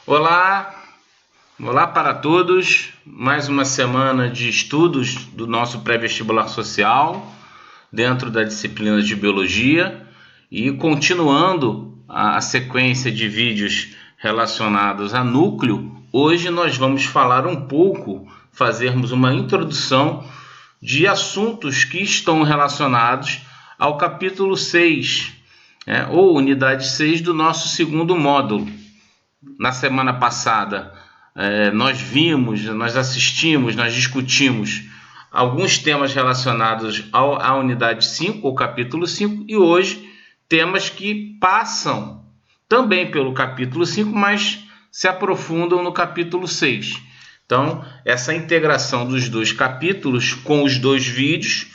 Olá, olá para todos. Mais uma semana de estudos do nosso pré-vestibular social dentro da disciplina de Biologia e continuando a sequência de vídeos relacionados a núcleo. Hoje nós vamos falar um pouco, fazermos uma introdução de assuntos que estão relacionados ao capítulo 6, ou unidade 6 do nosso segundo módulo. Na semana passada, nós discutimos alguns temas relacionados à unidade 5, ao capítulo 5, e hoje temas que passam também pelo capítulo 5, mas se aprofundam no capítulo 6. Então, essa integração dos dois capítulos com os dois vídeos,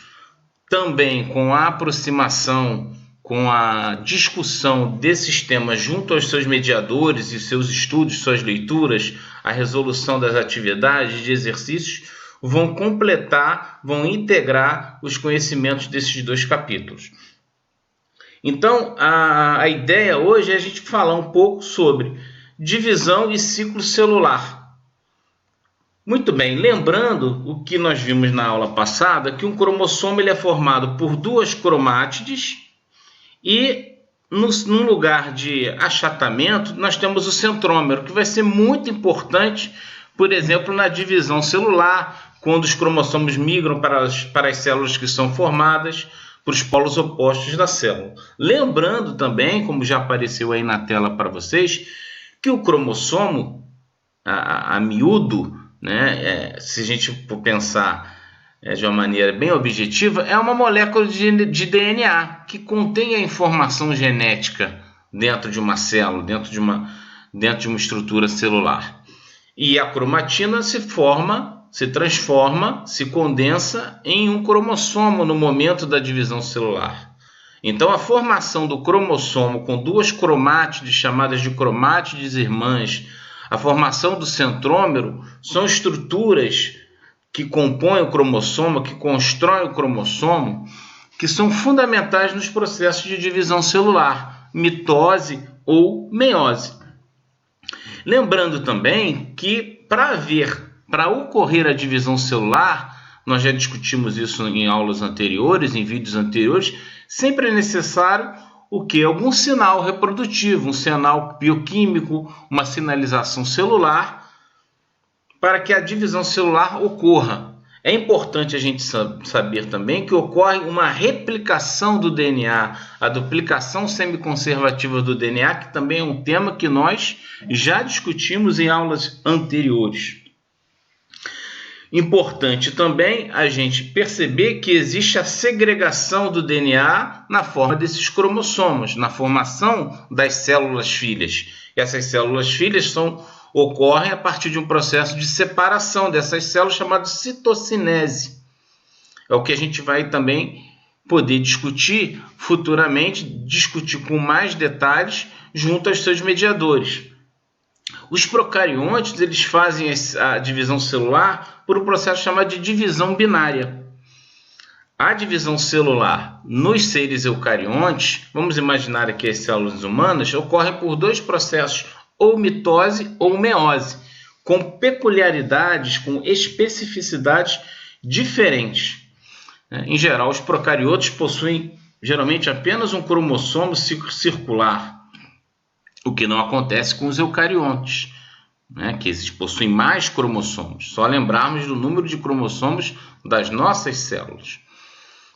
também com a aproximação, com a discussão desses temas junto aos seus mediadores e seus estudos, suas leituras, a resolução das atividades, de exercícios, vão completar, vão integrar os conhecimentos desses dois capítulos. Então, a ideia hoje é a gente falar um pouco sobre divisão e ciclo celular. Muito bem, lembrando o que nós vimos na aula passada, que um cromossomo ele é formado por duas cromátides e no lugar de achatamento nós temos o centrômero, que vai ser muito importante, por exemplo, na divisão celular, quando os cromossomos migram para as células que são formadas, para os polos opostos da célula. Lembrando também, como já apareceu aí na tela para vocês, que o cromossomo, a miúdo, se a gente for pensar de uma maneira bem objetiva, é uma molécula de DNA que contém a informação genética dentro de uma célula, dentro de uma estrutura celular. E a cromatina se transforma, se condensa em um cromossomo no momento da divisão celular. Então, a formação do cromossomo com duas cromátides, chamadas de cromátides irmãs, a formação do centrômero, são estruturas que compõem o cromossomo, que constroem o cromossomo, que são fundamentais nos processos de divisão celular, mitose ou meiose. Lembrando também que para ocorrer a divisão celular, nós já discutimos isso em aulas anteriores, em vídeos anteriores, sempre é necessário o que? Algum sinal reprodutivo, um sinal bioquímico, uma sinalização celular, para que a divisão celular ocorra. É importante a gente saber também que ocorre uma replicação do DNA, a duplicação semiconservativa do DNA, que também é um tema que nós já discutimos em aulas anteriores. Importante também a gente perceber que existe a segregação do DNA na forma desses cromossomos, na formação das células filhas. E essas células filhas ocorrem a partir de um processo de separação dessas células chamado citocinese. É o que a gente vai também poder discutir futuramente, discutir com mais detalhes junto aos seus mediadores. Os procariontes eles fazem a divisão celular por um processo chamado de divisão binária. A divisão celular nos seres eucariontes, vamos imaginar aqui as células humanas, ocorre por dois processos, ou mitose ou meiose, com peculiaridades, com especificidades diferentes. Em geral, os procariotos possuem geralmente apenas um cromossomo circular, o que não acontece com os eucariontes, que eles possuem mais cromossomos. Só lembrarmos do número de cromossomos das nossas células.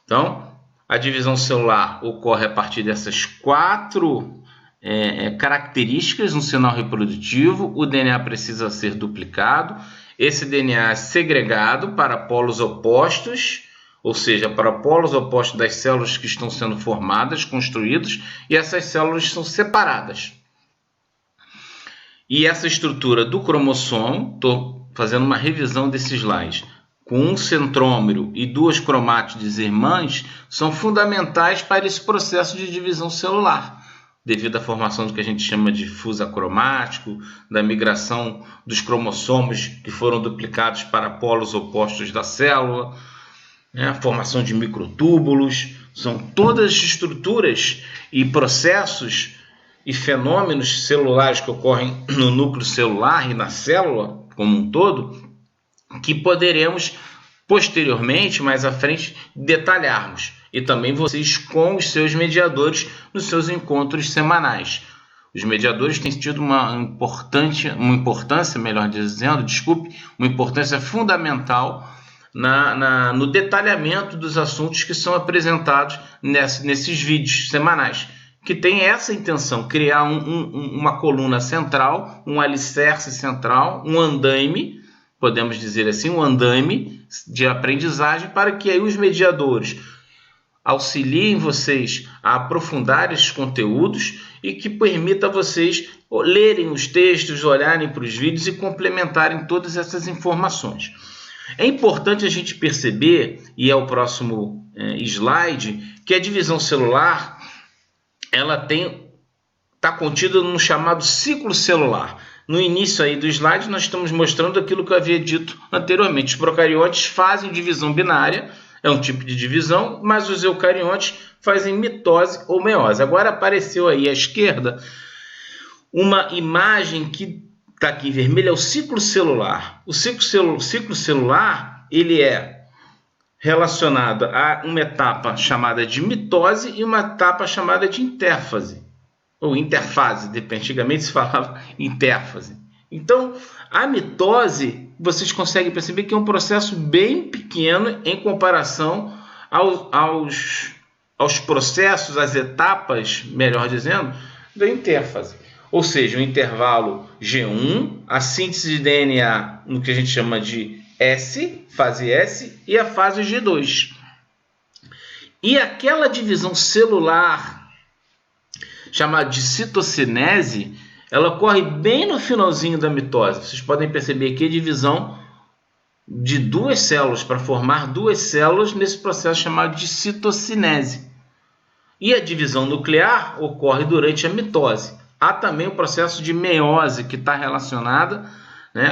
Então, a divisão celular ocorre a partir dessas quatro características no sinal reprodutivo. O DNA precisa ser duplicado, esse DNA é segregado para polos opostos, ou seja, para polos opostos das células que estão sendo formadas, construídas, e essas células são separadas. E essa estrutura do cromossomo, estou fazendo uma revisão desses slides, com um centrômero e duas cromátides irmãs, são fundamentais para esse processo de divisão celular, devido à formação do que a gente chama de fuso acromático, da migração dos cromossomos que foram duplicados para polos opostos da célula, a formação de microtúbulos. São todas estruturas e processos e fenômenos celulares que ocorrem no núcleo celular e na célula como um todo, que poderemos posteriormente, mais à frente, detalharmos. E também vocês com os seus mediadores nos seus encontros semanais. Os mediadores têm tido uma importância fundamental no detalhamento dos assuntos que são apresentados nesses vídeos semanais, que tem essa intenção, criar uma coluna central, um alicerce central, um andaime, podemos dizer assim, um andaime de aprendizagem, para que aí os mediadores auxiliem vocês a aprofundar esses conteúdos e que permita a vocês lerem os textos, olharem para os vídeos e complementarem todas essas informações. É importante a gente perceber, e é o próximo slide, que a divisão celular ela está contida no chamado ciclo celular. No início aí do slide nós estamos mostrando aquilo que eu havia dito anteriormente. Os procariotes fazem divisão binária, é um tipo de divisão, mas os eucariotes fazem mitose ou meiose. Agora apareceu aí à esquerda uma imagem que está aqui em vermelho, é o ciclo celular. O ciclo celular ele é relacionado a uma etapa chamada de mitose e uma etapa chamada de intérfase, ou interfase, antigamente se falava interfase. Então, a mitose, vocês conseguem perceber que é um processo bem pequeno em comparação aos processos, às etapas, melhor dizendo, da interfase. Ou seja, o intervalo G1, a síntese de DNA no que a gente chama de S, fase S, e a fase G2. E aquela divisão celular, chamada de citocinese, ela ocorre bem no finalzinho da mitose. Vocês podem perceber aqui a divisão de duas células, para formar duas células nesse processo chamado de citocinese. E a divisão nuclear ocorre durante a mitose. Há também o processo de meiose, que está relacionada,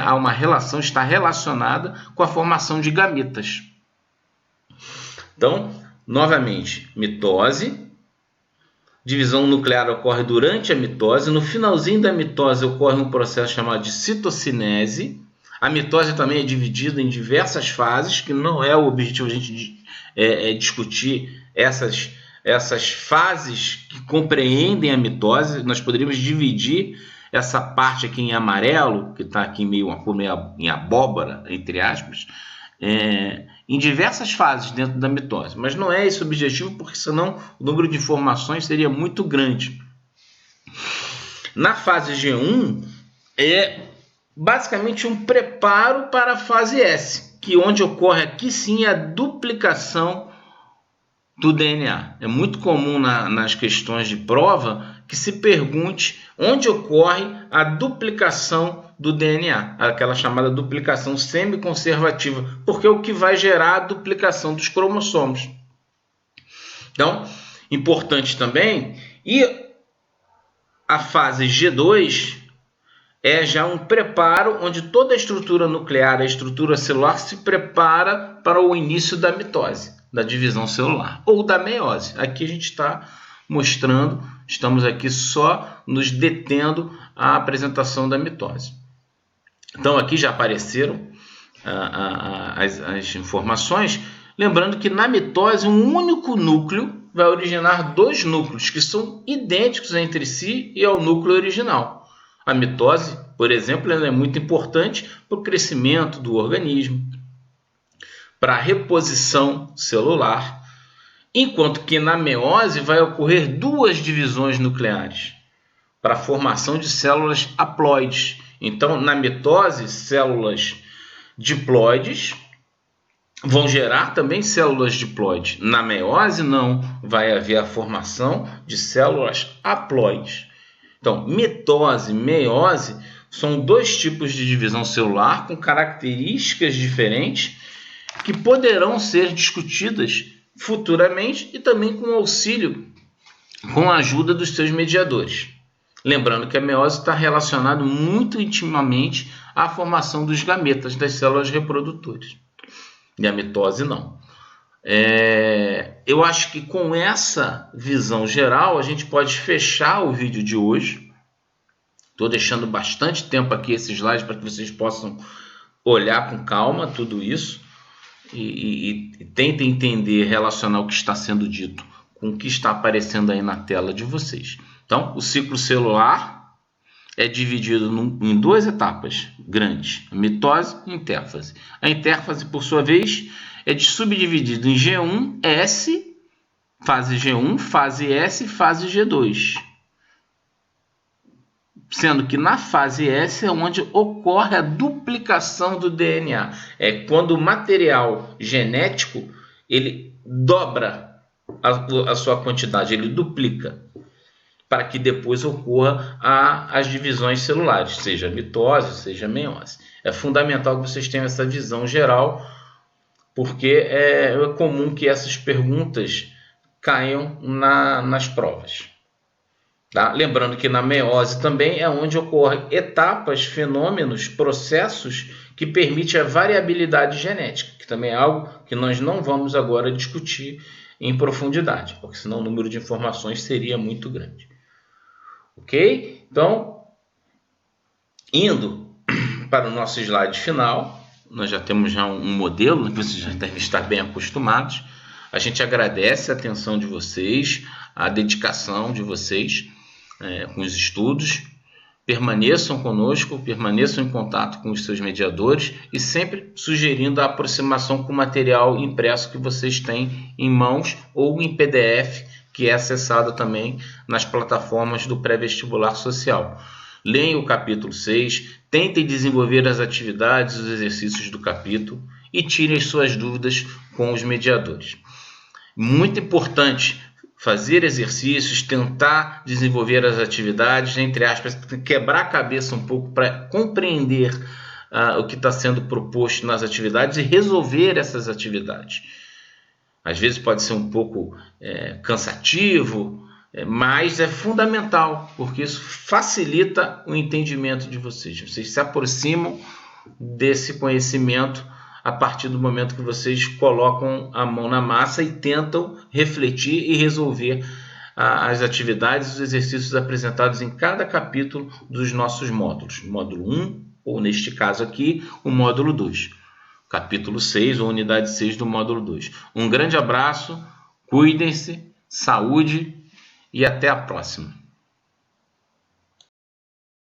há uma relação, está relacionada com a formação de gametas. Então, novamente, mitose, divisão nuclear ocorre durante a mitose, no finalzinho da mitose ocorre um processo chamado de citocinese. A mitose também é dividida em diversas fases, que não é o objetivo a gente discutir essas fases que compreendem a mitose. Nós poderíamos dividir essa parte aqui em amarelo, que está aqui meio em abóbora, entre aspas, em diversas fases dentro da mitose. Mas não é esse o objetivo, porque senão o número de informações seria muito grande. Na fase G1, é basicamente um preparo para a fase S, que onde ocorre aqui sim a duplicação do DNA. É muito comum nas questões de prova que se pergunte onde ocorre a duplicação do DNA, aquela chamada duplicação semiconservativa, porque é o que vai gerar a duplicação dos cromossomos. Então, importante também, e a fase G2 é já um preparo onde toda a estrutura nuclear, a estrutura celular se prepara para o início da mitose, da divisão celular ou da meiose. Aqui a gente está mostrando, estamos aqui só nos detendo a apresentação da mitose. Então aqui já apareceram as informações, lembrando que na mitose um único núcleo vai originar dois núcleos que são idênticos entre si e ao núcleo original. A mitose, por exemplo, ela é muito importante para o crescimento do organismo, para a reposição celular, enquanto que na meiose vai ocorrer duas divisões nucleares para a formação de células haploides. Então, na mitose, células diploides vão gerar também células diploides. Na meiose, não, vai haver a formação de células haploides. Então, mitose e meiose são dois tipos de divisão celular com características diferentes que poderão ser discutidas futuramente e também com auxílio, com a ajuda dos seus mediadores. Lembrando que a meiose está relacionada muito intimamente à formação dos gametas, das células reprodutoras. E a mitose não. Eu acho que com essa visão geral a gente pode fechar o vídeo de hoje. Estou deixando bastante tempo aqui esse slide para que vocês possam olhar com calma tudo isso e tentem entender, relacionar o que está sendo dito com o que está aparecendo aí na tela de vocês. Então, o ciclo celular é dividido em duas etapas grandes, a mitose e a intérfase. A intérfase, por sua vez, é subdividido em G1, S, fase G1, fase S e fase G2. Sendo que na fase S é onde ocorre a duplicação do DNA. É quando o material genético ele dobra a sua quantidade, ele duplica, para que depois ocorra as divisões celulares, seja mitose, seja meiose. É fundamental que vocês tenham essa visão geral, porque é comum que essas perguntas caiam nas provas. Tá? Lembrando que na meiose também é onde ocorrem etapas, fenômenos, processos que permitem a variabilidade genética, que também é algo que nós não vamos agora discutir em profundidade, porque senão o número de informações seria muito grande. Ok? Então, indo para o nosso slide final, nós já temos um modelo que vocês já devem estar bem acostumados. A gente agradece a atenção de vocês, a dedicação de vocês com os estudos. Permaneçam conosco, permaneçam em contato com os seus mediadores e sempre sugerindo a aproximação com o material impresso que vocês têm em mãos ou em PDF, que é acessado também nas plataformas do pré-vestibular social. Leiam o capítulo 6, tentem desenvolver as atividades e os exercícios do capítulo e tirem as suas dúvidas com os mediadores. Muito importante fazer exercícios, tentar desenvolver as atividades, entre aspas, quebrar a cabeça um pouco para compreender o que está sendo proposto nas atividades e resolver essas atividades. Às vezes pode ser um pouco cansativo, mas é fundamental, porque isso facilita o entendimento de vocês. Vocês se aproximam desse conhecimento a partir do momento que vocês colocam a mão na massa e tentam refletir e resolver as atividades e os exercícios apresentados em cada capítulo dos nossos módulos. Módulo 1, ou neste caso aqui, o módulo 2. Capítulo 6, ou unidade 6 do módulo 2. Um grande abraço, cuidem-se, saúde e até a próxima.